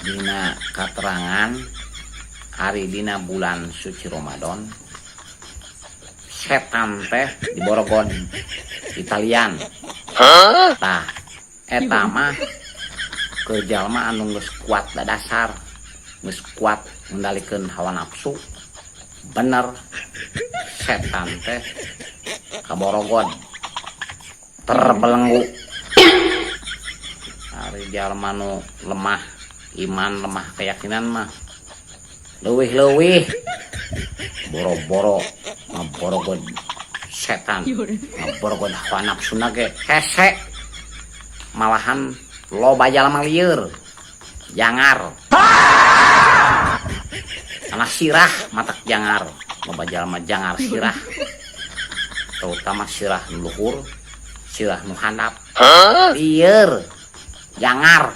dina katerangan hari dina bulan suci Ramadan setan teh di Borogon Italian tah eta mah ke jalma anu geus kuat dasar geus kuat mengendalikeun hawa nafsu bener setan teh ka Borogon terbelenggu hari jalma nu lemah iman lemah keyakinan mah leuwih-leuwih boro-boro ngaborogon setan ngaborogon hawa nafsuna ge hese malahan loba jalma lieur jangar anak sirah matak jangar loba jalma jangar sirah terutama sirah nu luhur sirah nu handap lieur jangar